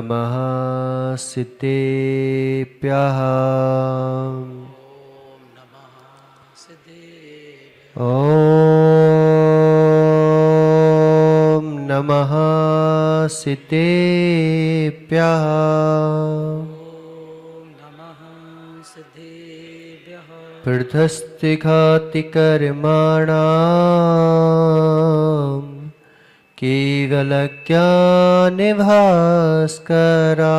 नमः सिद्धेभ्यः। ॐ नमः सिद्धेभ्यः। पृथस्तिघातिकर्माणाम् केवलज्ञानभास्करा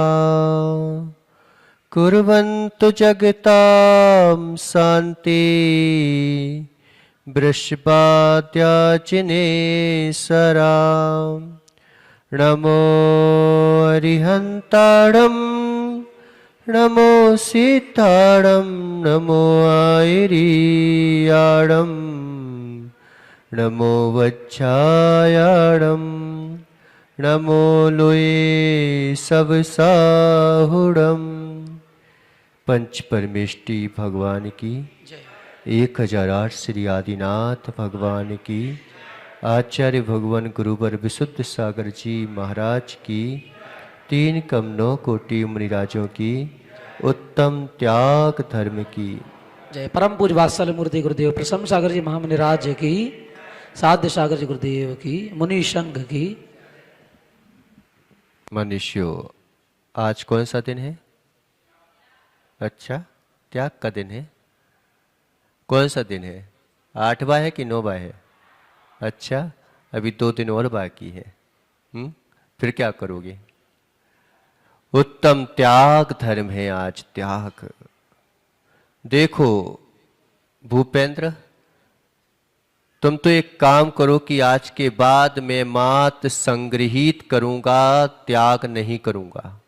कुर्वन्तु जगतां शान्ति वृषभाद्याचिनेसरा। नमो अरिहन्ताणं नमो सीताणं नमो आयर्याणं नमो वच्छायाणं नमो लोये सबसाहुणम्। पंच परमेष्टि भगवान की 1008 श्री आदिनाथ भगवान की, आचार्य भगवान गुरुवर विशुद्ध सागर जी महाराज की, 3 कमनों कोटि मुनिराजों की, उत्तम त्याग धर्म की जय। परम पूज्य वात्सल्य मूर्ति गुरुदेव प्रसन्न सागर जी महामुनिराज की, साध्य सागर जी गुरुदेव की, मुनि संघ की। मनुष्यों, आज कौन सा दिन है? अच्छा, त्याग का दिन है। कौन सा दिन है? 8वां है कि 9वां है? अच्छा, अभी 2 दिन और बाकी है। फिर क्या करोगे? उत्तम त्याग धर्म है आज, त्याग। देखो भूपेंद्र, तुम तो एक काम करो कि आज के बाद मैं मात्र संग्रहित करूंगा, त्याग नहीं करूंगा।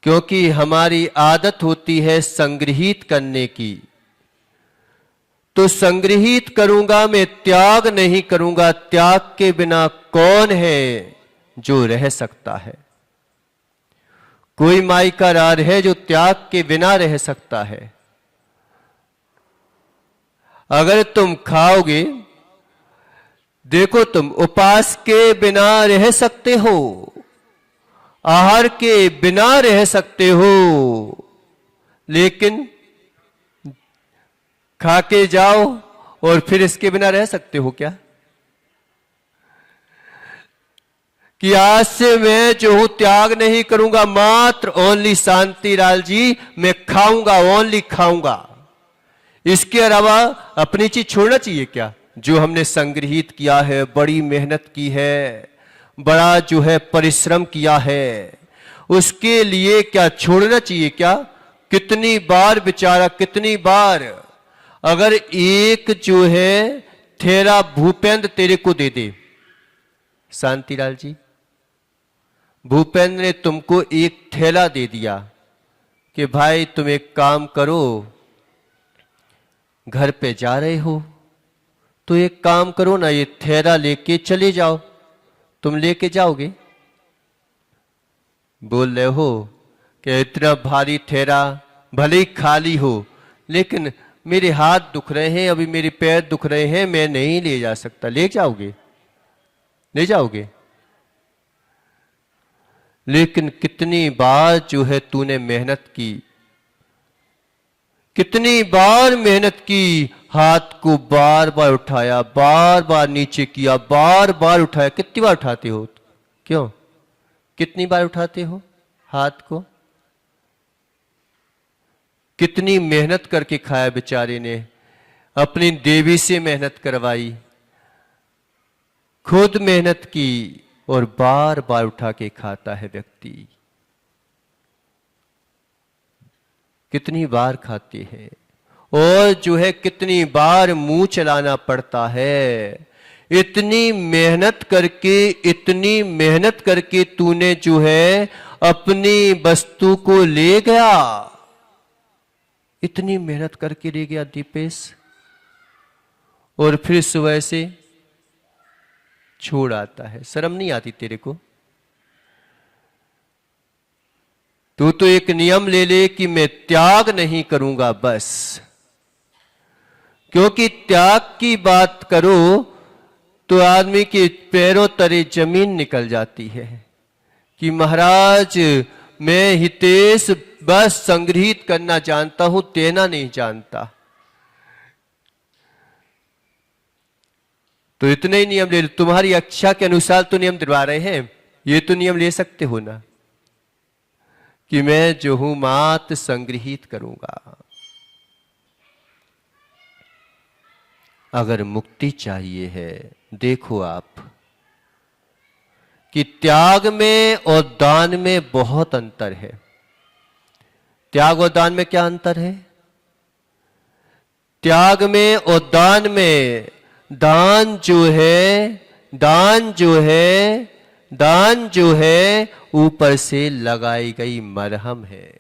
क्योंकि हमारी आदत होती है संग्रहित करने की, तो संग्रहित करूंगा मैं, त्याग नहीं करूंगा। त्याग के बिना कौन है जो रह सकता है? कोई माई का राज है जो त्याग के बिना रह सकता है? अगर तुम खाओगे, देखो तुम उपवास के बिना रह सकते हो, आहार के बिना रह सकते हो, लेकिन खा के जाओ और फिर इसके बिना रह सकते हो क्या? कि आज से मैं जो हूं त्याग नहीं करूंगा, मात्र ओनली शांतिलाल जी मैं खाऊंगा, ओनली खाऊंगा। इसके अलावा अपनी चीज छोड़ना चाहिए क्या? जो हमने संग्रहित किया है, बड़ी मेहनत की है, बड़ा जो है परिश्रम किया है, उसके लिए क्या छोड़ना चाहिए क्या? कितनी बार बेचारा, कितनी बार अगर एक जो है थैला भूपेंद्र तेरे को दे दे, शांतिलाल जी, भूपेंद्र ने तुमको एक थैला दे दिया कि भाई तुम एक काम करो, घर पे जा रहे हो तो एक काम करो ना, ये थैला लेके चले जाओ। तुम लेके जाओगे? बोल रहे हो कि इतना भारी थैला भले ही खाली हो, लेकिन मेरे हाथ दुख रहे हैं, अभी मेरे पैर दुख रहे हैं, मैं नहीं ले जा सकता। ले जाओगे? ले जाओगे? लेकिन कितनी बार जो है तूने मेहनत की, कितनी बार मेहनत की, हाथ को बार बार उठाया, बार बार नीचे किया, बार बार उठाया। कितनी बार उठाते हो? क्यों? कितनी बार उठाते हो हाथ को? कितनी मेहनत करके खाया बेचारे ने, अपनी देवी से मेहनत करवाई, खुद मेहनत की और बार बार उठा के खाता है व्यक्ति। कितनी बार खाते हैं और जो है कितनी बार मुंह चलाना पड़ता है। इतनी मेहनत करके तूने जो है अपनी वस्तु को ले गया, इतनी मेहनत करके ले गया दीपेश, और फिर सुबह से छोड़ आता है। शर्म नहीं आती तेरे को? तू तो एक नियम ले ले कि मैं त्याग नहीं करूंगा बस। क्योंकि त्याग की बात करो तो आदमी के पैरों तले जमीन निकल जाती है कि महाराज मैं हितेश बस संग्रहित करना जानता हूं, देना नहीं जानता। तो इतने ही नियम ले लो, तुम्हारी इच्छा के अनुसार तो नियम दिलवा रहे हैं, ये तो नियम ले सकते हो ना कि मैं जो हूं मात्र संग्रहित करूंगा। अगर मुक्ति चाहिए है, देखो आप कि त्याग में और दान में बहुत अंतर है। त्याग और दान में क्या अंतर है? त्याग में और दान में दान जो है ऊपर से लगाई गई मरहम है।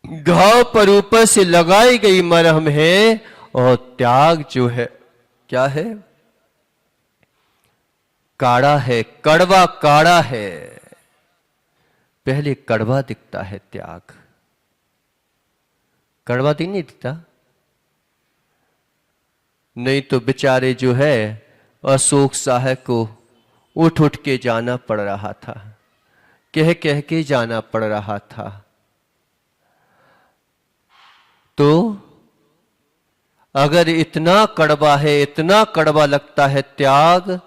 घाव पर ऊपर से लगाई गई मरहम है, और त्याग जो है क्या है? काढ़ा है, कड़वा काढ़ा है। पहले कड़वा दिखता है त्याग, कड़वा दिख नहीं दिखता? नहीं तो बेचारे जो है अशोक साहब को उठ उठ के जाना पड़ रहा था, कह कह के जाना पड़ रहा था। तो अगर इतना कड़वा है, इतना कड़वा लगता है त्याग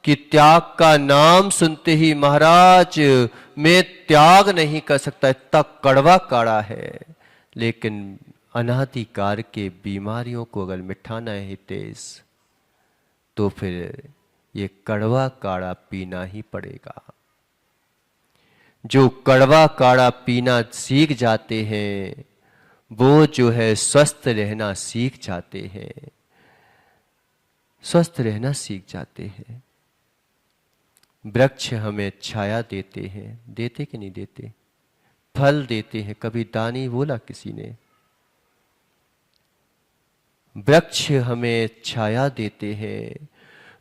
कि त्याग का नाम सुनते ही महाराज मैं त्याग नहीं कर सकता, इतना कड़वा काढ़ा है। लेकिन अनादिकाल के बीमारियों को अगर मिटाना है हितेश, तो फिर ये कड़वा काढ़ा पीना ही पड़ेगा। जो कड़वा काढ़ा पीना सीख जाते हैं वो जो है स्वस्थ रहना सीख जाते हैं, स्वस्थ रहना सीख जाते हैं। वृक्ष हमें छाया देते हैं, देते कि नहीं देते? फल देते हैं, कभी दानी बोला किसी ने? वृक्ष हमें छाया देते हैं,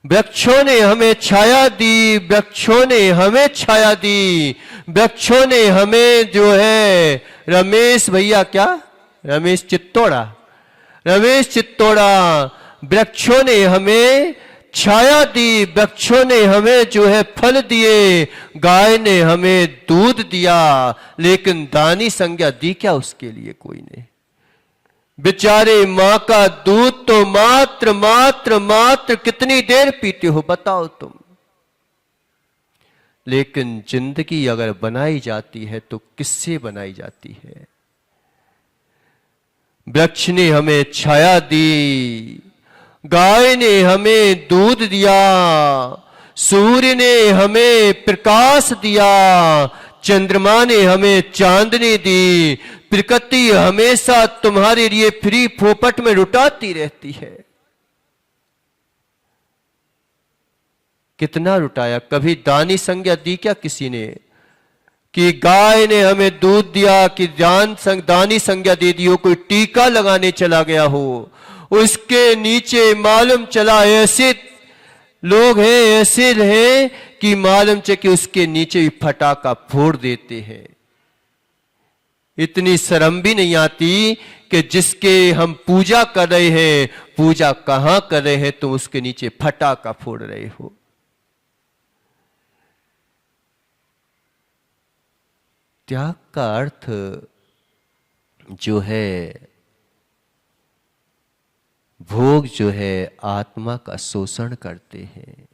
वृक्षों ने हमें छाया दी, वृक्षों ने हमें छाया दी, वृक्षों ने हमें जो है रमेश भैया, क्या रमेश चित्तौड़ा, रमेश चित्तौड़ा, वृक्षों ने हमें छाया दी, वृक्षों ने हमें जो है फल दिए, गाय ने हमें दूध दिया, लेकिन दानी संज्ञा दी क्या उसके लिए? कोई ने। बेचारे मां का दूध तो मात्र मात्र मात्र कितनी देर पीते हो बताओ तुम? लेकिन जिंदगी अगर बनाई जाती है तो किससे बनाई जाती है? वृक्ष ने हमें छाया दी, गाय ने हमें दूध दिया, सूर्य ने हमें प्रकाश दिया, चंद्रमा ने हमें चांदनी दी। प्रकृति हमेशा तुम्हारे लिए फ्री फोपट में लुटाती रहती है। कितना लुटाया? कभी दानी संज्ञा दी क्या किसी ने? कि गाय ने हमें दूध दिया, कि दानी संज्ञा दे दी हो, कोई टीका लगाने चला गया हो, उसके नीचे मालूम चला ऐसे लोग हैं, ऐसे हैं कि मालूम चले कि उसके नीचे भी फटाका फोड़ देते हैं। इतनी शर्म भी नहीं आती कि जिसके हम पूजा कर रहे हैं, पूजा कहां कर रहे हैं, तो उसके नीचे फटाका फोड़ रहे हो। त्याग का अर्थ जो है, भोग जो है आत्मा का शोषण करते हैं।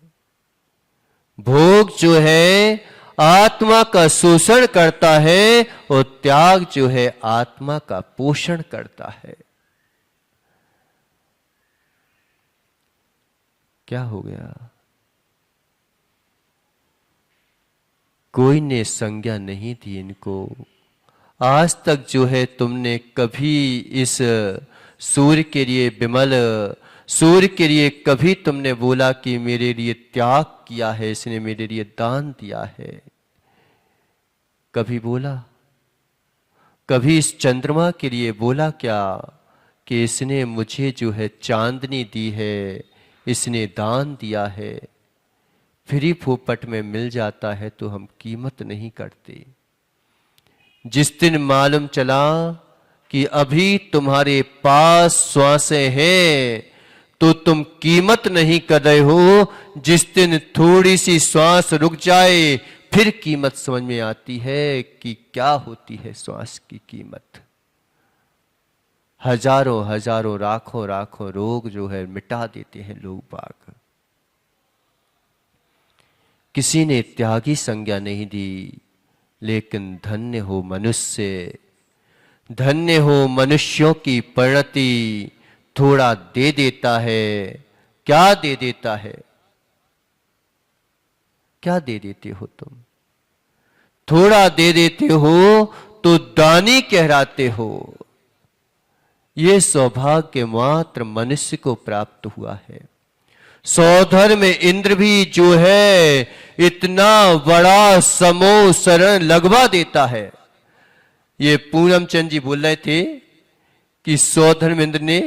भोग जो है आत्मा का शोषण करता है, और त्याग जो है आत्मा का पोषण करता है। क्या हो गया? कोई ने संज्ञा नहीं दी इनको। आज तक जो है तुमने कभी इस सूर्य के लिए, विमल सूर्य के लिए कभी तुमने बोला कि मेरे लिए त्याग किया है, इसने मेरे लिए दान दिया है? कभी बोला? कभी इस चंद्रमा के लिए बोला क्या कि इसने मुझे जो है चांदनी दी है, इसने दान दिया है? फ्री फोपट में मिल जाता है तो हम कीमत नहीं करते। जिस दिन मालूम चला कि अभी तुम्हारे पास श्वासें हैं, तो तुम कीमत नहीं कर रहे हो। जिस दिन थोड़ी सी श्वास रुक जाए फिर कीमत समझ में आती है कि क्या होती है श्वास की कीमत। हजारों हजारों लाखों लाखों रोग जो है मिटा देते हैं लोग बाग। किसी ने त्यागी संज्ञा नहीं दी, लेकिन धन्य हो मनुष्य, धन्य हो मनुष्यों की परिणति। थोड़ा दे देता है, क्या दे देता है, क्या दे देते हो तुम? थोड़ा दे देते हो तो दानी कहलाते हो। ये सौभाग्य मात्र मनुष्य को प्राप्त हुआ है। सौधर्म में इंद्र भी जो है इतना बड़ा समूह शरण लगवा देता है। ये पूनम चंद जी बोल रहे थे कि सौधर्म इंद्र ने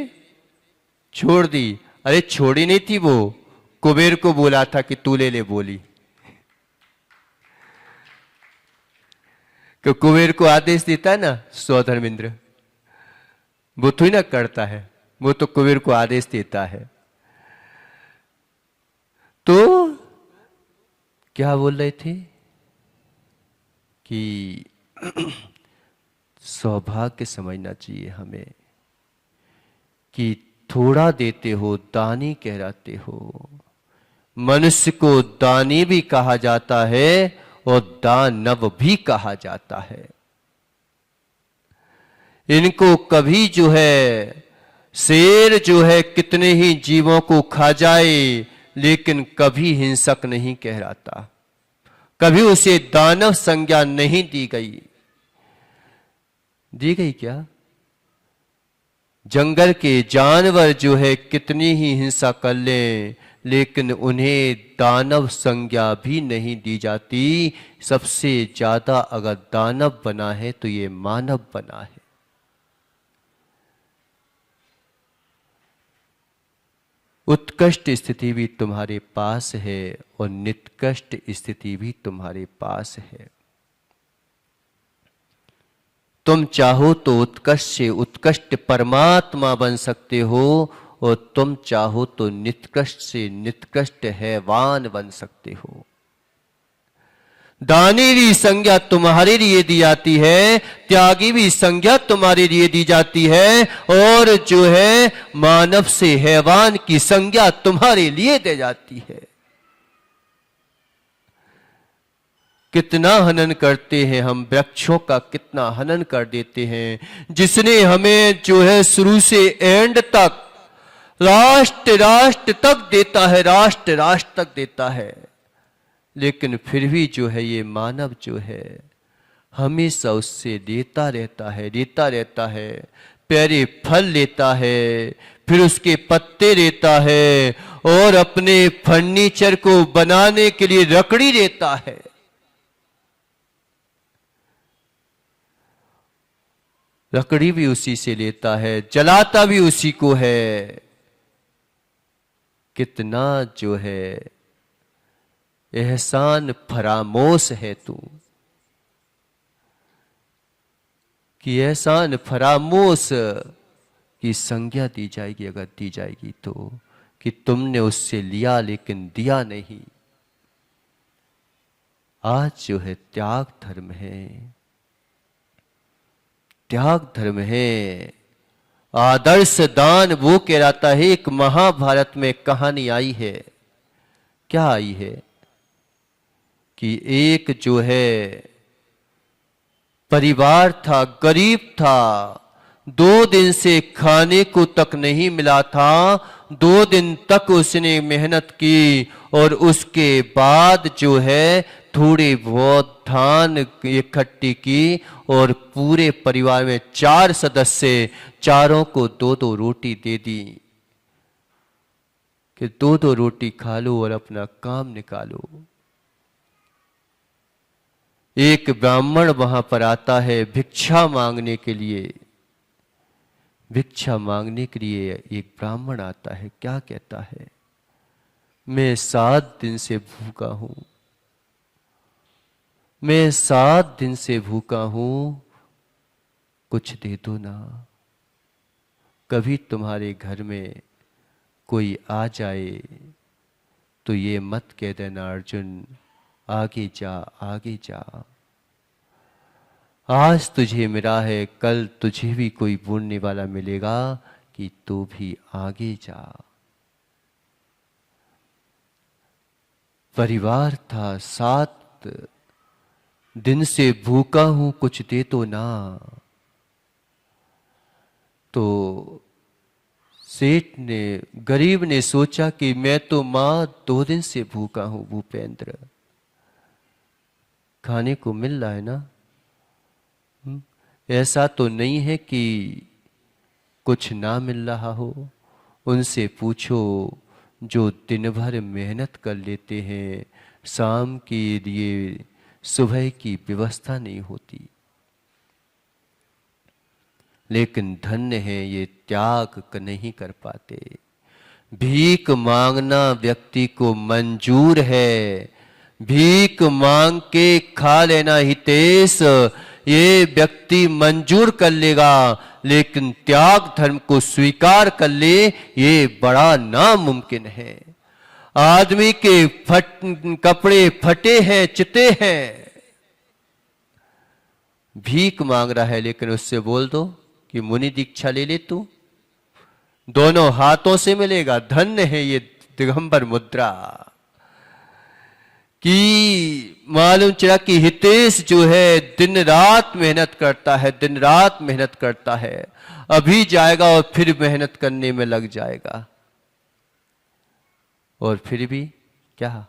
छोड़ दी। अरे छोड़ी नहीं थी, वो कुबेर को बोला था कि तू ले ले बोली। कि कुबेर को आदेश देता है ना सौधर्म इंद्र, वो थोड़ी ना करता है, वो तो कुबेर को आदेश देता है। तो क्या बोल रहे थे कि सौभाग्य समझना चाहिए हमें कि थोड़ा देते हो दानी कहलाते हो। मनुष्य को दानी भी कहा जाता है और दानव भी कहा जाता है। इनको कभी जो है शेर जो है कितने ही जीवों को खा जाए लेकिन कभी हिंसक नहीं कहलाता, कभी उसे दानव संज्ञा नहीं दी गई। दी गई क्या? जंगल के जानवर जो है कितनी ही हिंसा कर लें लेकिन उन्हें दानव संज्ञा भी नहीं दी जाती। सबसे ज्यादा अगर दानव बना है तो ये मानव बना है। उत्कृष्ट स्थिति भी तुम्हारे पास है और निकृष्ट स्थिति भी तुम्हारे पास है। तुम चाहो तो उत्कृष्ट से उत्कृष्ट परमात्मा बन सकते हो और तुम चाहो तो निकृष्ट से निकृष्ट हैवान बन सकते हो। दानी भी संज्ञा तुम्हारे लिए दी जाती है, त्यागी भी संज्ञा तुम्हारे लिए दी जाती है और जो है मानव से हैवान की संज्ञा तुम्हारे लिए दी जाती है। कितना हनन करते हैं हम, वृक्षों का कितना हनन कर देते हैं। जिसने हमें जो है शुरू से एंड तक राष्ट्र राष्ट्र तक देता है, राष्ट्र राष्ट्र तक देता है, लेकिन फिर भी जो है ये मानव जो है हमेशा उससे देता रहता है, देता रहता है। प्यारे फल लेता है, फिर उसके पत्ते लेता है और अपने फर्नीचर को बनाने के लिए लकड़ी देता है। लकड़ी भी उसी से लेता है, जलाता भी उसी को है। कितना जो है एहसान फरामोश है तू, कि एहसान फरामोश की संज्ञा दी जाएगी अगर दी जाएगी तो, कि तुमने उससे लिया लेकिन दिया नहीं। आज जो है त्याग धर्म है, त्याग धर्म है। आदर्श दान वो कहलाता है। एक महाभारत में कहानी आई है, क्या आई है कि एक जो है परिवार था, गरीब था, 2 दिन से खाने को तक नहीं मिला था। 2 दिन तक उसने मेहनत की और उसके बाद जो है थोड़ी बहुत धान इकट्ठी की और पूरे परिवार में 4 सदस्य, चारों को 2-2 रोटी दे दी कि 2-2 रोटी खा लो और अपना काम निकालो। एक ब्राह्मण वहां पर आता है भिक्षा मांगने के लिए। भिक्षा मांगने के लिए एक ब्राह्मण आता है, क्या कहता है? मैं 7 दिन से भूखा हूं, मैं 7 दिन से भूखा हूं, कुछ दे दो ना। कभी तुम्हारे घर में कोई आ जाए तो ये मत कह देना अर्जुन आगे जा आगे जा। आज तुझे मिला है, कल तुझे भी कोई बोलने वाला मिलेगा कि तू भी आगे जा। परिवार था, 7 दिन से भूखा हूं, कुछ दे तो ना। तो सेठ ने, गरीब ने सोचा कि मैं तो मां 2 दिन से भूखा हूं भूपेंद्र, खाने को मिल रहा है ना। ऐसा तो नहीं है कि कुछ ना मिल रहा हो। उनसे पूछो जो दिन भर मेहनत कर लेते हैं, शाम के लिए सुबह की व्यवस्था नहीं होती। लेकिन धन्य है ये त्याग नहीं कर पाते। भीख मांगना व्यक्ति को मंजूर है, भीख मांग के खा लेना हितेश ये व्यक्ति मंजूर कर लेगा, लेकिन त्याग धर्म को स्वीकार कर ले ये बड़ा नामुमकिन है। आदमी के कपड़े फटे हैं, चिते हैं, भीख मांग रहा है, लेकिन उससे बोल दो कि मुनि दीक्षा ले ले तू, दोनों हाथों से मिलेगा। धन्य है ये दिगंबर मुद्रा कि मालूम चला कि हितेश जो है दिन रात मेहनत करता है, दिन रात मेहनत करता है, अभी जाएगा और फिर मेहनत करने में लग जाएगा, और फिर भी क्या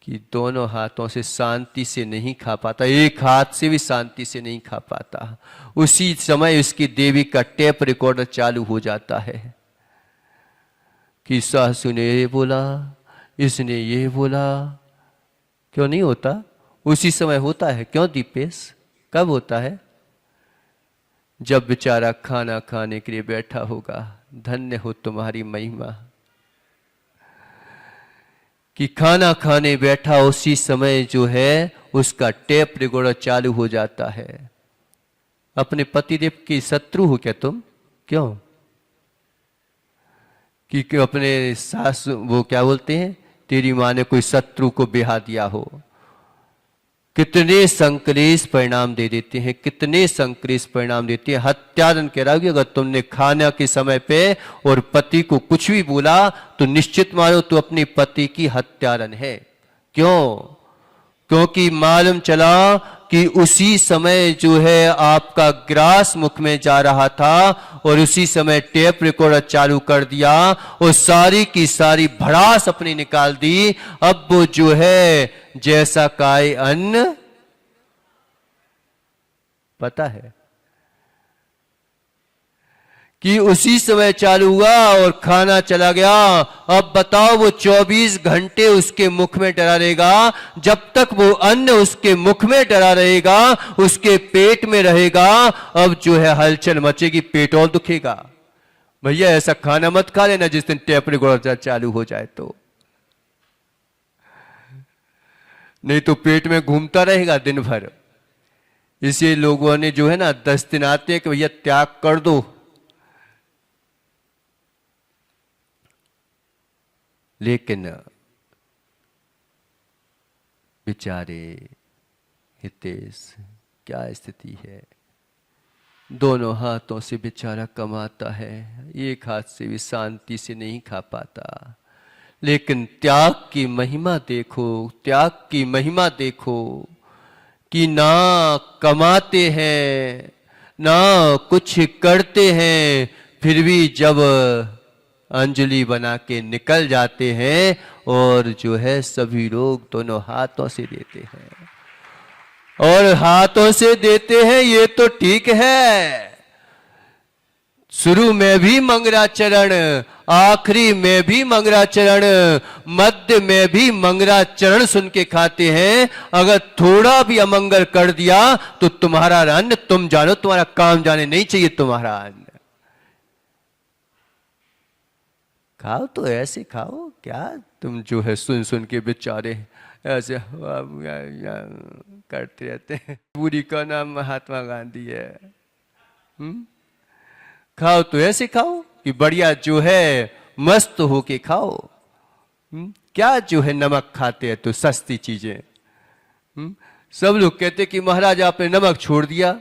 कि दोनों हाथों से शांति से नहीं खा पाता, एक हाथ से भी शांति से नहीं खा पाता। उसी समय उसकी देवी का टेप रिकॉर्डर चालू हो जाता है कि सासू ने ये बोला, इसने ये बोला। क्यों नहीं होता? उसी समय होता है। क्यों दीपेश? कब होता है? जब बेचारा खाना खाने के लिए बैठा होगा। धन्य हो तुम्हारी महिमा कि खाना खाने बैठा उसी समय जो है उसका टेप रिकॉर्डर चालू हो जाता है। अपने पतिदेव की शत्रु हो क्या तुम? क्यों? कि अपने सास वो क्या बोलते हैं, तेरी माँ ने कोई शत्रु को बिहा दिया हो। कितने संक्लेश परिणाम दे देते हैं, कितने संक्लेश परिणाम देते हैं। हत्यादंड कह रहा है कि अगर तुमने खाने के समय पे और पति को कुछ भी बोला तो निश्चित मानो तो अपने पति की हत्यारन है। क्यों? क्योंकि मालूम चला कि उसी समय जो है आपका ग्रास मुख में जा रहा था और उसी समय टेप रिकॉर्डर चालू कर दिया और सारी की सारी भड़ास अपनी निकाल दी। अब वो जो है जैसा काय अन्न, पता है कि उसी समय चालू हुआ और खाना चला गया। अब बताओ वो 24 घंटे उसके मुख में डरा रहेगा। जब तक वो अन्न उसके मुख में डरा रहेगा, उसके पेट में रहेगा, अब जो है हलचल मचेगी, पेट और दुखेगा। भैया ऐसा खाना मत खा लेना जिस दिन टेप रिकॉर्डर चालू हो जाए तो, नहीं तो पेट में घूमता रहेगा दिन भर। इसी लोगों ने जो है ना 10 दिन आते हैं कि भैया त्याग कर दो, लेकिन बेचारे हितेश क्या स्थिति है। दोनों हाथों से बेचारा कमाता है, एक हाथ से भी शांति से नहीं खा पाता। लेकिन त्याग की महिमा देखो, त्याग की महिमा देखो कि ना कमाते हैं ना कुछ करते हैं, फिर भी जब अंजलि बना के निकल जाते हैं और जो है सभी लोग दोनों हाथों से देते हैं, और हाथों से देते हैं ये तो ठीक है। शुरू में भी मंगराचरण, आखिरी में भी मंगराचरण, मध्य में भी मंगराचरण सुन के खाते हैं। अगर थोड़ा भी अमंगल कर दिया तो तुम्हारा अन्न तुम जानो, तुम्हारा काम जाने नहीं चाहिए तुम्हारा अन्न। खाओ तो ऐसे खाओ, क्या तुम जो है सुन सुन के बेचारे ऐसे करते रहते हैं। पूरी का नाम महात्मा गांधी है। खाओ तो ऐसे खाओ कि बढ़िया जो है मस्त होके खाओ। क्या जो है नमक खाते हैं तो सस्ती चीजें। सब लोग कहते कि महाराज आपने नमक छोड़ दिया,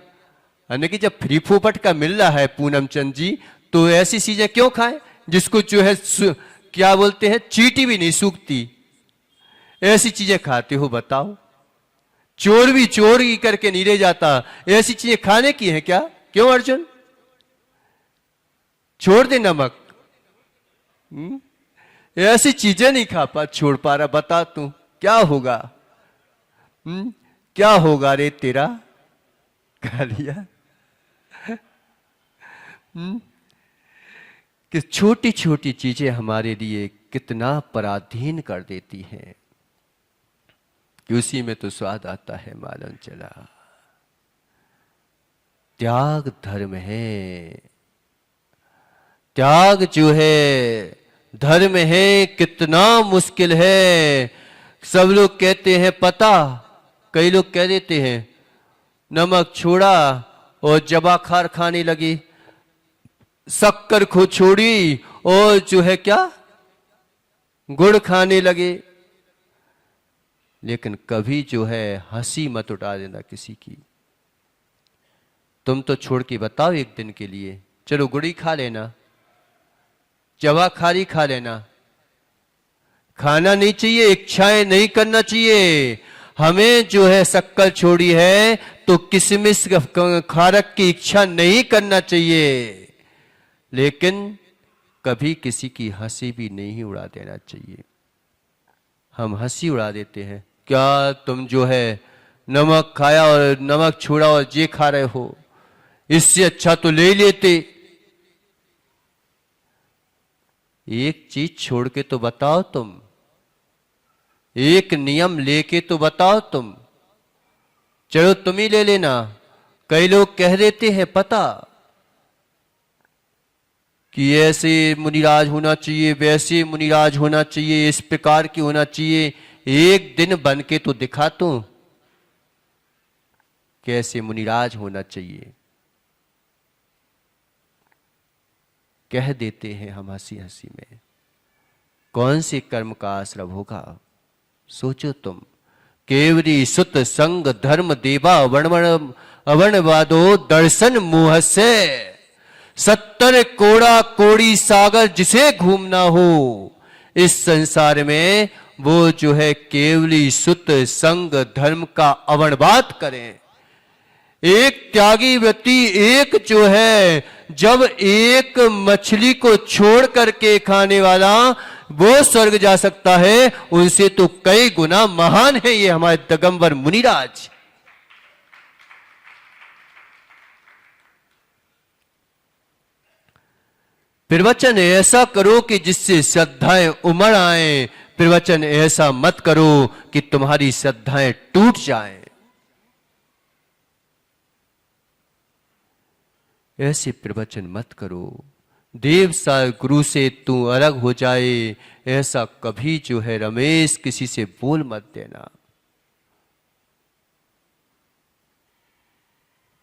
यानी कि जब फ्री फोपट का मिल रहा है पूनम चंद जी, तो ऐसी चीजें क्यों खाएं जिसको जो है क्या बोलते हैं चींटी भी नहीं सूखती, ऐसी चीजें खाते हो बताओ। चोर भी चोरी करके नहीं रह जाता, ऐसी चीजें खाने की हैं क्या? क्यों अर्जुन? छोड़ दे नमक। ऐसी चीजें नहीं छोड़ पा रहा, बता तू क्या होगा? क्या होगा रे तेरा? खा लिया। कि छोटी छोटी चीजें हमारे लिए कितना पराधीन कर देती हैं कि उसी में तो स्वाद आता है मालूम चला। त्याग धर्म है, त्याग जो है धर्म है, कितना मुश्किल है। सब लोग कहते हैं पता, कई लोग कह देते हैं नमक छोड़ा और जबाखार खाने लगी, शक्कर को छोड़ी और जो है क्या गुड़ खाने लगे। लेकिन कभी जो है हंसी मत उड़ा देना किसी की। तुम तो छोड़ के बताओ एक दिन के लिए, चलो गुड़ी खा लेना, जवाखारी खा लेना। खाना नहीं चाहिए, इच्छाएं नहीं करना चाहिए। हमें जो है शक्कर छोड़ी है तो किशमिश खारक की इच्छा नहीं करना चाहिए, लेकिन कभी किसी की हंसी भी नहीं उड़ा देना चाहिए। हम हंसी उड़ा देते हैं, क्या तुम जो है नमक खाया और नमक छोड़ा और जे खा रहे हो, इससे अच्छा तो ले लेते। एक चीज छोड़ के तो बताओ तुम, एक नियम लेके तो बताओ तुम। चलो तुम ही ले लेना। कई लोग कह देते हैं पता कि ऐसे मुनिराज होना चाहिए, वैसे मुनिराज होना चाहिए, इस प्रकार की होना चाहिए। एक दिन बन के तो दिखा तू कैसे मुनिराज होना चाहिए। कह देते हैं हम हंसी हंसी में, कौन से कर्म का आश्रम होगा? सोचो तुम। केवरी सुत संग धर्म देवा अवर्णवादो दर्शन मोह से, 70 कोड़ा कोड़ी सागर जिसे घूमना हो इस संसार में, वो जो है केवली सुत संग धर्म का अवर्णवाद करें। एक त्यागी व्यक्ति, एक जो है जब एक मछली को छोड़ करके खाने वाला वो स्वर्ग जा सकता है, उनसे तो कई गुना महान है ये हमारे दिगंबर मुनिराज। प्रवचन ऐसा करो कि जिससे श्रद्धाएं उमड़ आए, प्रवचन ऐसा मत करो कि तुम्हारी श्रद्धाएं टूट जाएं। ऐसे प्रवचन मत करो। देव सा गुरु से तू अलग हो जाए, ऐसा कभी जो है रमेश किसी से बोल मत देना।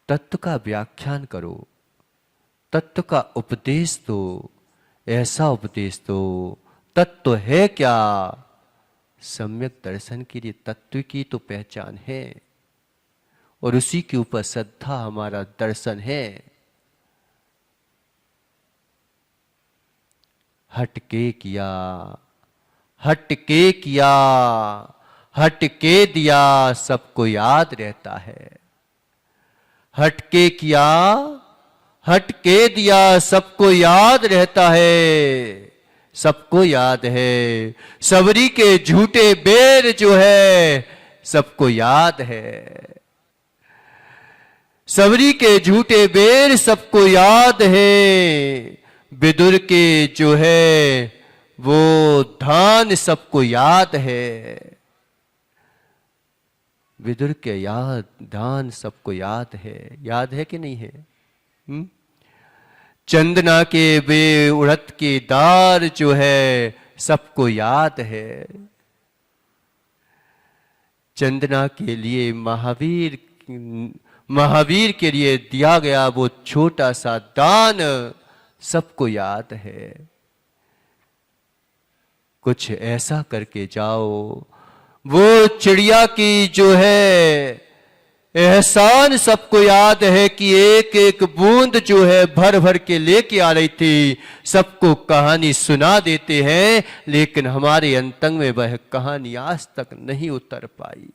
तत्व का व्याख्यान करो, तत्व का उपदेश दो, ऐसा उपदेश दो। तत्व है क्या? सम्यक दर्शन के लिए तत्व की तो पहचान है, और उसी के ऊपर श्रद्धा हमारा दर्शन है। हटके किया, हटके किया, हटके दिया, सबको याद रहता है। हटके किया, हटके दिया, सबको याद रहता है, सबको याद है। सबरी के झूठे बेर जो है सबको याद है। सबरी के झूठे बेर सबको याद है। विदुर के जो है वो धान सबको याद है। विदुर के धान सबको याद है कि नहीं है? चंदना के वे उड़द के दार जो है सबको याद है। चंदना के लिए महावीर के लिए दिया गया वो छोटा सा दान सबको याद है। कुछ ऐसा करके जाओ, वो चिड़िया की जो है एहसान सबको याद है कि एक एक बूंद जो है भर भर के लेके आ रही थी। सबको कहानी सुना देते हैं, लेकिन हमारे अंतंग में वह कहानी आज तक नहीं उतर पाई।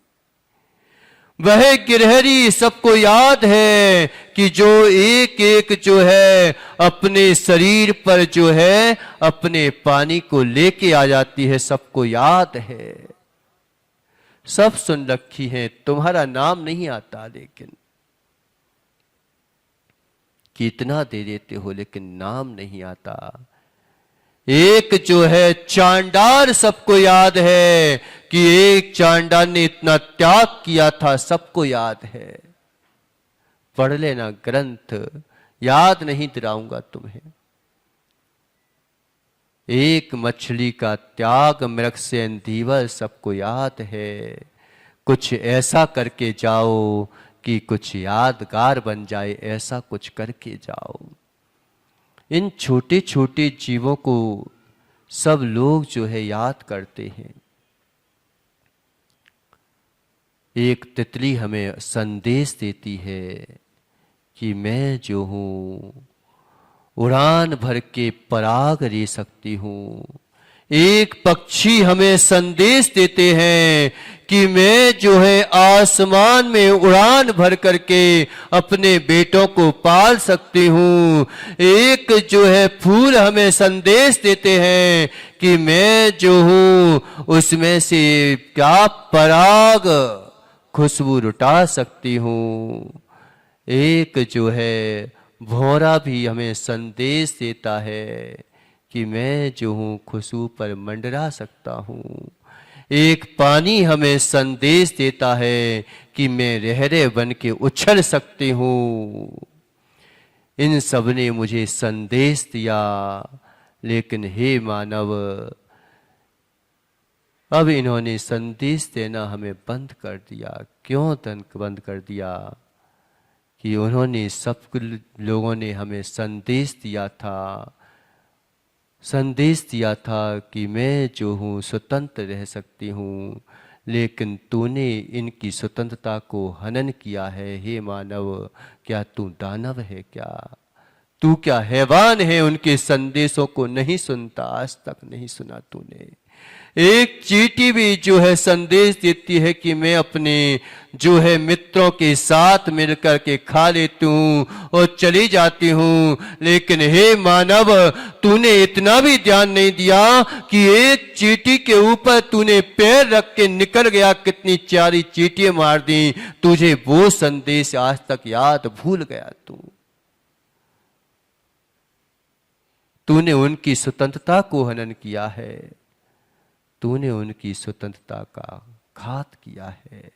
वह गिरहरी सबको याद है कि जो एक एक जो है अपने शरीर पर जो है अपने पानी को लेके आ जाती है, सबको याद है। सब सुन रखी है, तुम्हारा नाम नहीं आता, लेकिन कितना दे देते हो लेकिन नाम नहीं आता। एक जो है चांडार सबको याद है कि एक चांडार ने इतना त्याग किया था, सबको याद है। पढ़ लेना ग्रंथ, याद नहीं दिलाऊंगा तुम्हें। एक मछली का त्याग मृग से धीवर सबको याद है। कुछ ऐसा करके जाओ कि कुछ यादगार बन जाए, ऐसा कुछ करके जाओ। इन छोटे छोटे जीवों को सब लोग जो है याद करते हैं। एक तितली हमें संदेश देती है कि मैं जो हूं उड़ान भर के पराग ले सकती हूं। एक पक्षी हमें संदेश देते हैं कि मैं जो है आसमान में उड़ान भर करके अपने बेटों को पाल सकती हूँ। एक जो है फूल हमें संदेश देते हैं कि मैं जो हूँ उसमें से क्या पराग खुशबू लुटा सकती हूँ। एक जो है भौरा भी हमें संदेश देता है कि मैं जो हूँ खुशबू पर मंडरा सकता हूँ। एक पानी हमें संदेश देता है कि मैं लहरे बन के उछल सकती हूँ। इन सब ने मुझे संदेश दिया, लेकिन हे मानव, अब इन्होंने संदेश देना हमें बंद कर दिया। क्यों बंद कर दिया? कि उन्होंने सब लोगों ने हमें संदेश दिया कि मैं जो हूँ स्वतंत्र रह सकती हूँ, लेकिन तूने इनकी स्वतंत्रता को हनन किया है। हे मानव, क्या तू दानव है? क्या तू क्या हैवान है? उनके संदेशों को नहीं सुनता, आज तक नहीं सुना तूने। एक चींटी भी जो है संदेश देती है कि मैं अपने जो है मित्रों के साथ मिलकर के खा लेती हूँ और चली जाती हूँ, लेकिन हे मानव, तूने इतना भी ध्यान नहीं दिया कि एक चींटी के ऊपर तूने पैर रख के निकल गया, कितनी चारी चींटियां मार दी। तुझे वो संदेश आज तक याद भूल गया। तूने उनकी स्वतंत्रता को हनन किया है, तूने उनकी स्वतंत्रता का घात किया है।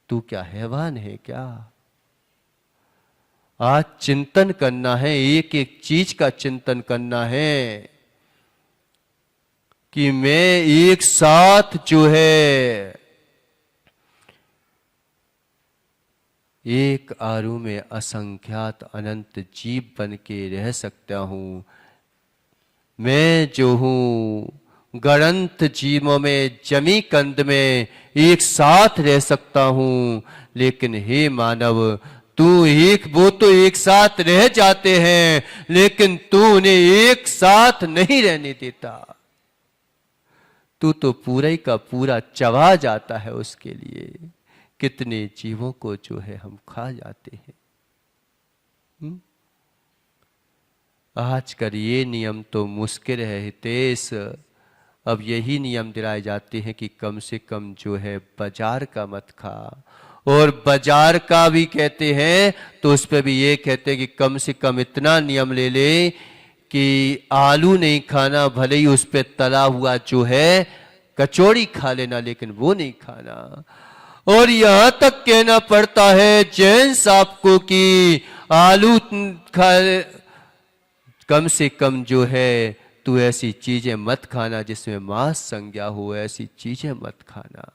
तू क्या हैवान है क्या? आज चिंतन करना है, एक एक चीज का चिंतन करना है कि मैं एक साथ जो है एक आरु में असंख्यात अनंत जीव बन के रह सकता हूं। मैं जो हूं गणंत जीवों में, जमी कंद में एक साथ रह सकता हूं, लेकिन हे मानव, वो तो एक साथ रह जाते हैं, लेकिन तू उन्हें एक साथ नहीं रहने देता। तू तो पूरा का पूरा चबा जाता है उसके लिए। कितने जीवों को जो है हम खा जाते हैं। आजकल ये नियम तो मुश्किल है हितेश। अब यही नियम दिलाए जाते हैं कि कम से कम जो है बाजार का मत खा, और बाजार का भी कहते हैं तो उस पर भी ये कहते हैं कि कम से कम इतना नियम ले ले कि आलू नहीं खाना, भले ही उस पर तला हुआ जो है कचौड़ी खा लेना, लेकिन वो नहीं खाना। और यहां तक कहना पड़ता है जैन साहब को कि आलू खा, कम से कम जो है तू ऐसी चीजें मत खाना जिसमें मांस संज्ञा हो, ऐसी चीजें मत खाना।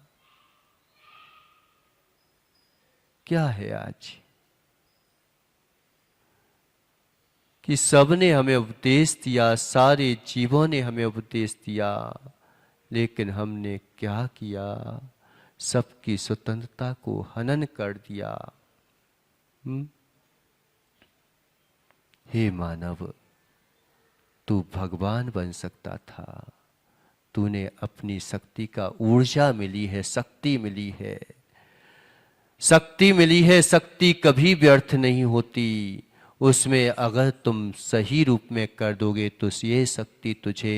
क्या है आज? कि सबने हमें उपदेश दिया, सारे जीवों ने हमें उपदेश दिया, लेकिन हमने क्या किया? सबकी स्वतंत्रता को हनन कर दिया। हे मानव, तू भगवान बन सकता था। तूने अपनी शक्ति का ऊर्जा मिली है, शक्ति मिली है, शक्ति मिली है। शक्ति कभी व्यर्थ नहीं होती। उसमें अगर तुम सही रूप में कर दोगे तो ये शक्ति तुझे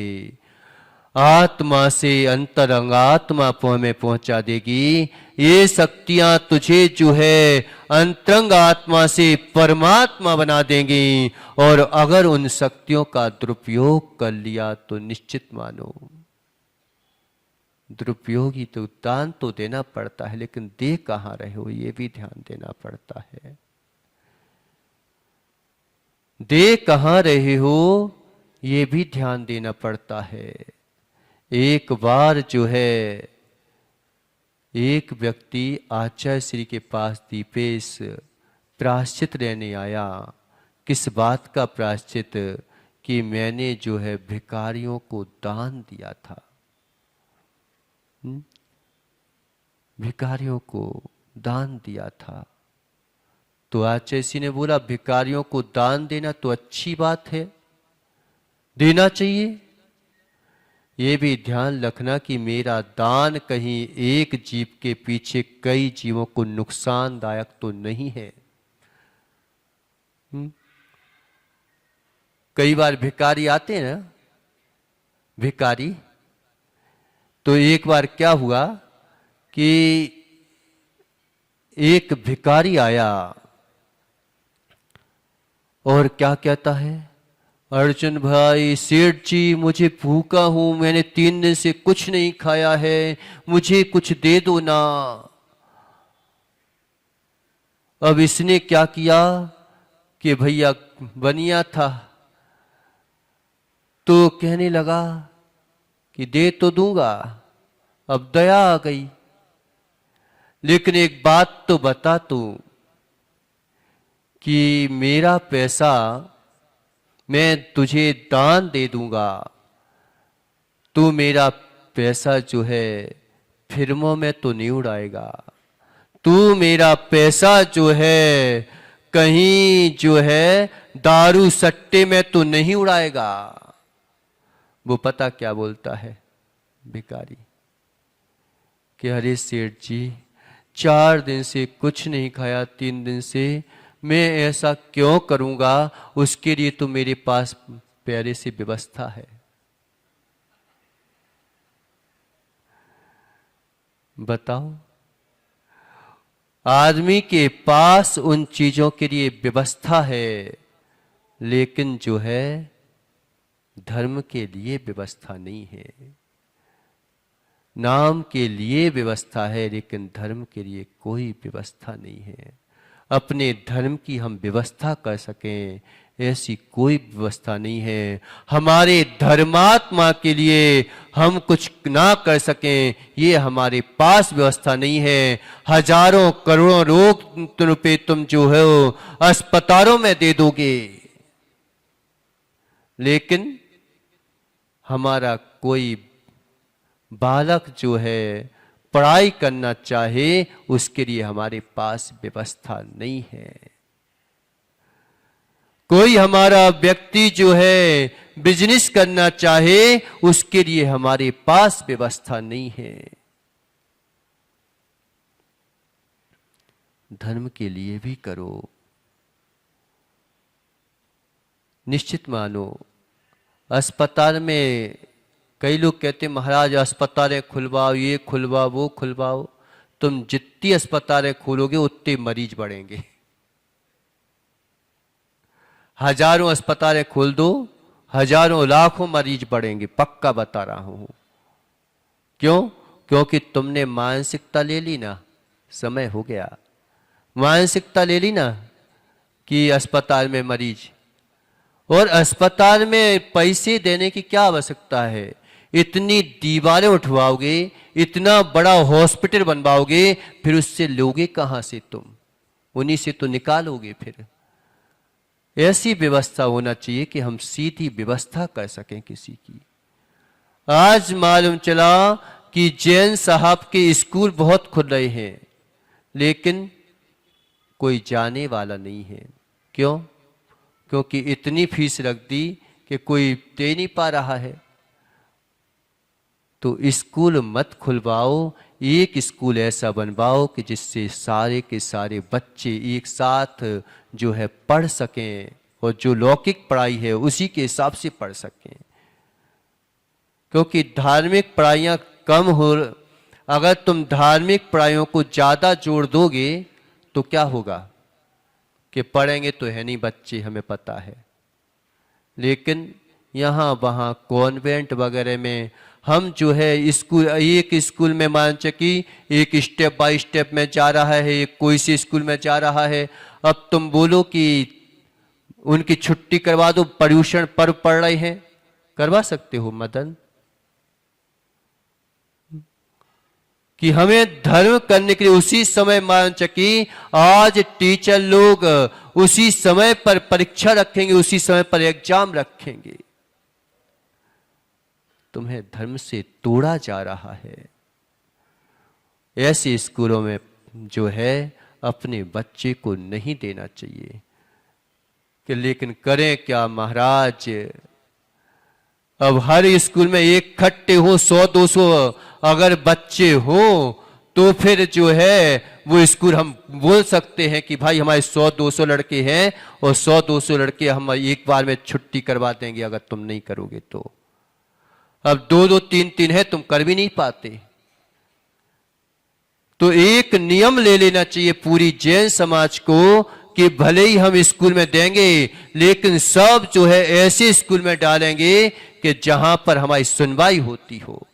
आत्मा से अंतरंगात्मा में पहुंचा देगी। ये शक्तियां तुझे जो है अंतरंग आत्मा से परमात्मा बना देंगी। और अगर उन शक्तियों का दुरुपयोग कर लिया तो निश्चित मानो, दुरुपयोगी तो दान तो देना पड़ता है, लेकिन दे कहाँ रहे हो ये भी ध्यान देना पड़ता है। दे कहाँ रहे हो ये भी ध्यान देना पड़ता है। एक बार जो है एक व्यक्ति आचार्य श्री के पास दीपेश प्रायश्चित लेने आया। किस बात का प्रायश्चित? कि मैंने जो है भिखारियों को दान दिया था। भिखारियों को दान दिया था। तो आचार्य श्री ने बोला, भिखारियों को दान देना तो अच्छी बात है, देना चाहिए। ये भी ध्यान रखना कि मेरा दान कहीं एक जीव के पीछे कई जीवों को नुकसानदायक तो नहीं है। कई बार भिखारी आते हैं ना, भिखारी, तो एक बार क्या हुआ कि एक भिखारी आया और क्या कहता है, अर्जुन भाई, सेठ जी, मुझे भूखा हूं, मैंने 3 दिन से कुछ नहीं खाया है, मुझे कुछ दे दो ना। अब इसने क्या किया कि भैया बनिया था तो कहने लगा कि दे तो दूंगा। अब दया आ गई, लेकिन एक बात तो बता तू कि मेरा पैसा मैं तुझे दान दे दूंगा, तू मेरा पैसा जो है फिल्मों में तो नहीं उड़ाएगा, तू मेरा पैसा जो है कहीं जो है दारू सट्टे में तो नहीं उड़ाएगा। वो पता क्या बोलता है भिखारी कि अरे सेठ जी, 4 दिन से कुछ नहीं खाया, 3 दिन से, मैं ऐसा क्यों करूंगा? उसके लिए तो मेरे पास प्यारे सी व्यवस्था है। बताओ, आदमी के पास उन चीजों के लिए व्यवस्था है, लेकिन जो है धर्म के लिए व्यवस्था नहीं है। नाम के लिए व्यवस्था है, लेकिन धर्म के लिए कोई व्यवस्था नहीं है। अपने धर्म की हम व्यवस्था कर सकें ऐसी कोई व्यवस्था नहीं है। हमारे धर्मात्मा के लिए हम कुछ ना कर सकें ये हमारे पास व्यवस्था नहीं है। हजारों करोड़ों रुपए तुम जो है अस्पतालों में दे दोगे, लेकिन हमारा कोई बालक जो है पढ़ाई करना चाहे उसके लिए हमारे पास व्यवस्था नहीं है। कोई हमारा व्यक्ति जो है बिजनेस करना चाहे उसके लिए हमारे पास व्यवस्था नहीं है। धर्म के लिए भी करो। निश्चित मानो, अस्पताल में कई लोग कहते महाराज अस्पतालें खुलवाओ, ये खुलवाओ, वो खुलवाओ। तुम जितनी अस्पतालें खोलोगे उतने मरीज बढ़ेंगे। हजारों अस्पतालें खोल दो, हजारों लाखों मरीज बढ़ेंगे, पक्का बता रहा हूं। क्यों? क्योंकि तुमने मानसिकता ले ली ना, समय हो गया। मानसिकता ले ली ना कि अस्पताल में मरीज, और अस्पताल में पैसे देने की क्या आवश्यकता है? इतनी दीवारें उठवाओगे, इतना बड़ा हॉस्पिटल बनवाओगे, फिर उससे लोगे कहां से तुम? उन्हीं से तो निकालोगे फिर। ऐसी व्यवस्था होना चाहिए कि हम सीधी व्यवस्था कर सकें किसी की। आज मालूम चला कि जैन साहब के स्कूल बहुत खुल रहे हैं, लेकिन कोई जाने वाला नहीं है। क्यों? क्योंकि इतनी फीस रख दी कि कोई दे नहीं पा रहा है। तो स्कूल मत खुलवाओ, एक स्कूल ऐसा बनवाओ कि जिससे सारे के सारे बच्चे एक साथ जो है पढ़ सकें और जो लौकिक पढ़ाई है उसी के हिसाब से पढ़ सकें। क्योंकि धार्मिक पढ़ाइयाँ कम हो, अगर तुम धार्मिक पढ़ाइयों को ज़्यादा जोड़ दोगे तो क्या होगा कि पढ़ेंगे तो है नहीं बच्चे, हमें पता है। लेकिन यहाँ वहाँ कॉन्वेंट वगैरह में हम जो है स्कूल, एक स्कूल में मान चकी एक स्टेप बाय स्टेप में जा रहा है, एक कोई से स्कूल में जा रहा है। अब तुम बोलो कि उनकी छुट्टी करवा दो, पर्यूषण पर्व पढ़ रहे हैं, करवा सकते हो मदन? कि हमें धर्म करने के लिए उसी समय मान चकी आज टीचर लोग उसी समय पर परीक्षा रखेंगे, उसी समय पर एग्जाम रखेंगे। तुम्हें धर्म से तोड़ा जा रहा है। ऐसे स्कूलों में जो है अपने बच्चे को नहीं देना चाहिए। कि लेकिन करें क्या महाराज, अब हर स्कूल में एक खट्टे हो 100-200 अगर बच्चे हो तो फिर जो है वो स्कूल हम बोल सकते हैं कि भाई हमारे 100-200 लड़के हैं और 100-200 लड़के हम एक बार में छुट्टी करवा देंगे अगर तुम नहीं करोगे तो। अब 2-2 3-3 है, तुम कर भी नहीं पाते। तो एक नियम ले लेना चाहिए पूरी जैन समाज को कि भले ही हम स्कूल में देंगे लेकिन सब जो है ऐसे स्कूल में डालेंगे कि जहां पर हमारी सुनवाई होती हो।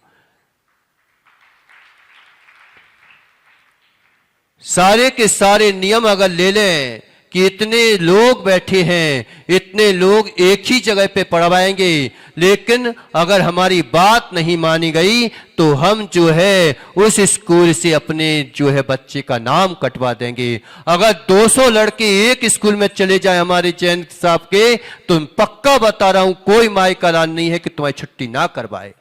सारे के सारे नियम अगर ले लें कि इतने लोग बैठे हैं, इतने लोग एक ही जगह पे पढ़वाएंगे, लेकिन अगर हमारी बात नहीं मानी गई तो हम जो है उस स्कूल से अपने जो है बच्चे का नाम कटवा देंगे। अगर 200 लड़के एक स्कूल में चले जाए हमारे जैन साहब के, तो पक्का बता रहा हूं कोई माई का ऐलान नहीं है कि तुम्हारी छुट्टी ना करवाए।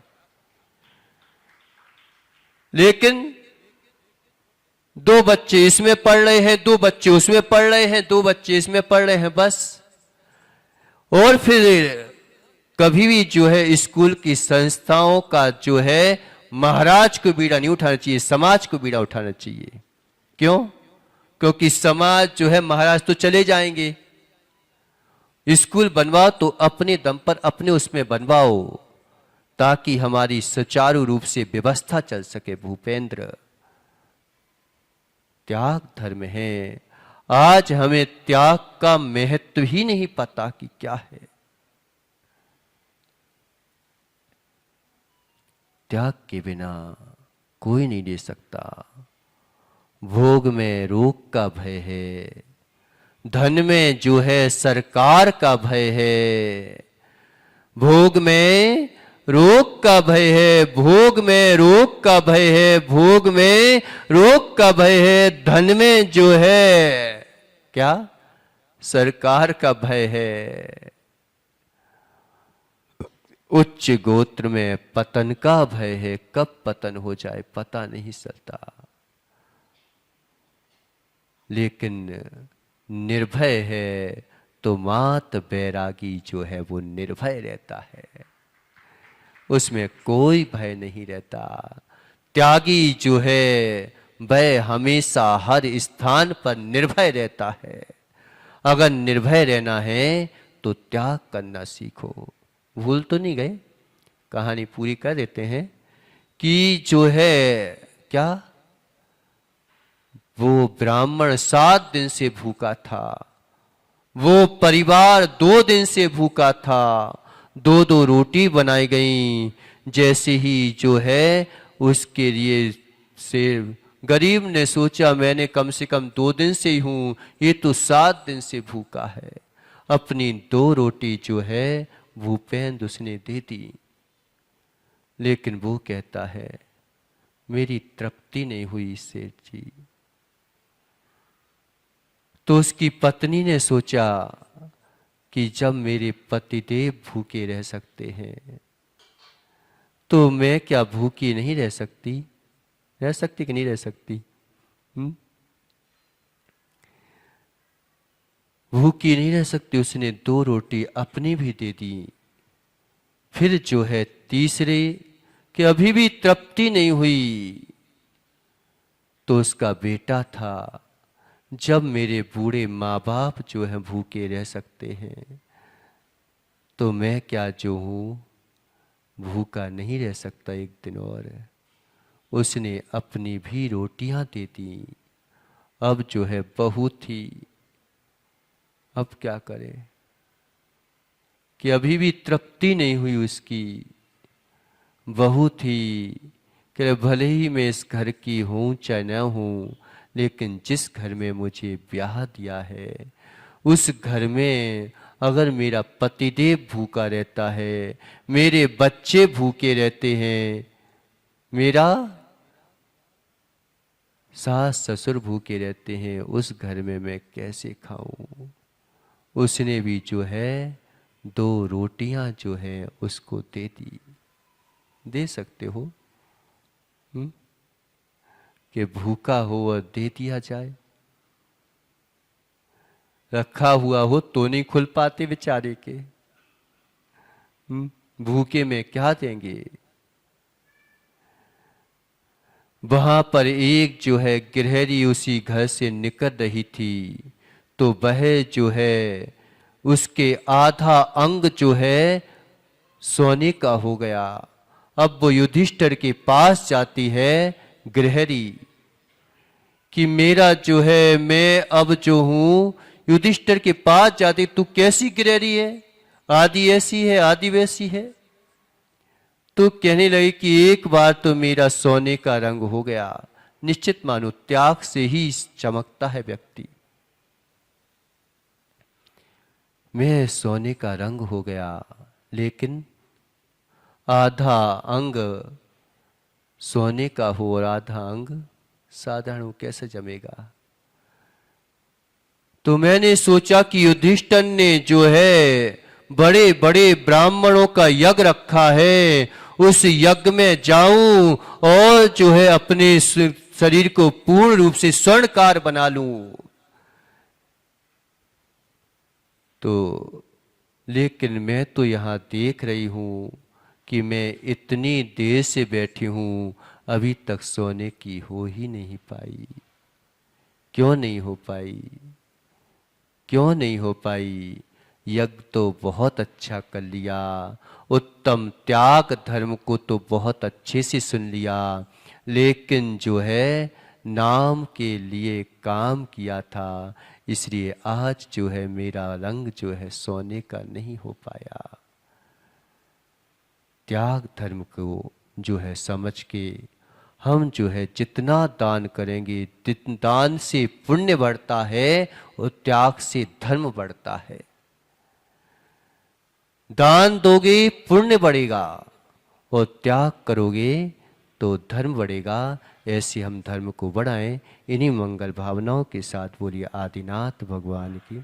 लेकिन 2 बच्चे इसमें पढ़ रहे हैं, 2 बच्चे उसमें पढ़ रहे हैं, 2 बच्चे इसमें पढ़ रहे हैं, बस। और फिर कभी भी जो है स्कूल की संस्थाओं का जो है महाराज को बीड़ा नहीं उठाना चाहिए, समाज को बीड़ा उठाना चाहिए। क्यों? क्योंकि समाज जो है महाराज तो चले जाएंगे। स्कूल बनवाओ तो अपने दम पर अपने उसमें बनवाओ ताकि हमारी सुचारू रूप से व्यवस्था चल सके। भूपेंद्र, त्याग धर्म है। आज हमें त्याग का महत्व ही नहीं पता कि क्या है। त्याग के बिना कोई नहीं दे सकता। भोग में रोग का भय है, धन में जो है सरकार का भय है। भोग में रोग का भय है, भोग में रोग का भय है, भोग में रोग का भय है। धन में जो है क्या? सरकार का भय है। उच्च गोत्र में पतन का भय है, कब पतन हो जाए पता नहीं चलता। लेकिन निर्भय है तो मात बैरागी जो है वो निर्भय रहता है, उसमें कोई भय नहीं रहता। त्यागी जो है वह हमेशा हर स्थान पर निर्भय रहता है। अगर निर्भय रहना है तो त्याग करना सीखो। भूल तो नहीं गए? कहानी पूरी कर देते हैं कि जो है क्या, वो ब्राह्मण 7 दिन से भूखा था, वो परिवार 2 दिन से भूखा था। 2-2 रोटी बनाई गई। जैसे ही जो है उसके लिए से गरीब ने सोचा मैंने कम से कम 2 दिन से ही हूं, ये तो 7 दिन से भूखा है। अपनी 2 रोटी जो है भूपेंद्र उसने दे दी। लेकिन वो कहता है मेरी तृप्ति नहीं हुई सेठ जी। तो उसकी पत्नी ने सोचा कि जब मेरे पतिदेव भूखे रह सकते हैं तो मैं क्या भूखी नहीं रह सकती? रह सकती कि नहीं रह सकती? भूखी नहीं रह सकती। उसने 2 रोटी अपनी भी दे दी। फिर जो है तीसरे कि अभी भी तृप्ति नहीं हुई, तो उसका बेटा था। जब मेरे बूढ़े माँ बाप जो है भूखे रह सकते हैं तो मैं क्या जो हूँ भूखा नहीं रह सकता एक दिन और। उसने अपनी भी रोटियां दे दी। अब जो है बहू थी, अब क्या करे कि अभी भी तृप्ति नहीं हुई उसकी। बहू थी कि भले ही मैं इस घर की हूं चाहे न हूं, लेकिन जिस घर में मुझे ब्याह दिया है उस घर में अगर मेरा पतिदेव भूखा रहता है, मेरे बच्चे भूखे रहते हैं, मेरा सास ससुर भूखे रहते हैं, उस घर में मैं कैसे खाऊं? उसने भी जो है 2 रोटियां जो है उसको दे दी। दे सकते हो कि भूखा हो और दे दिया जाए? रखा हुआ हो तो नहीं खुल पाते बेचारे के। भूखे में क्या देंगे? वहां पर एक जो है गिरहरी उसी घर से निकल रही थी, तो वह जो है उसके आधा अंग जो है सोने का हो गया। अब वो युधिष्ठिर के पास जाती है गिरहरी कि मेरा जो है मैं अब जो हूं, युधिष्ठिर के पास जाती, तू कैसी गिरहरी है? आदि ऐसी है आदि वैसी है। तो कहने लगे कि एक बार तो मेरा सोने का रंग हो गया। निश्चित मानो त्याग से ही चमकता है व्यक्ति। मैं सोने का रंग हो गया, लेकिन आधा अंग सोने का हो और आधा अंग साधारण हो, कैसे जमेगा? तो मैंने सोचा कि युधिष्ठिर ने जो है बड़े बड़े ब्राह्मणों का यज्ञ रखा है, उस यज्ञ में जाऊं और जो है अपने शरीर को पूर्ण रूप से स्वर्णकार बना लूं। तो लेकिन मैं तो यहां देख रही हूं कि मैं इतनी देर से बैठी हूं, अभी तक सोने की हो ही नहीं पाई। क्यों नहीं हो पाई? क्यों नहीं हो पाई? यज्ञ तो बहुत अच्छा कर लिया, उत्तम त्याग धर्म को तो बहुत अच्छे से सुन लिया, लेकिन जो है नाम के लिए काम किया था, इसलिए आज जो है मेरा रंग जो है सोने का नहीं हो पाया। त्याग धर्म को जो है समझ के हम जो है जितना दान करेंगे, दान से पुण्य बढ़ता है और त्याग से धर्म बढ़ता है। दान दोगे पुण्य बढ़ेगा और त्याग करोगे तो धर्म बढ़ेगा। ऐसे हम धर्म को बढ़ाएं। इन्हीं मंगल भावनाओं के साथ बोलिए आदिनाथ भगवान की।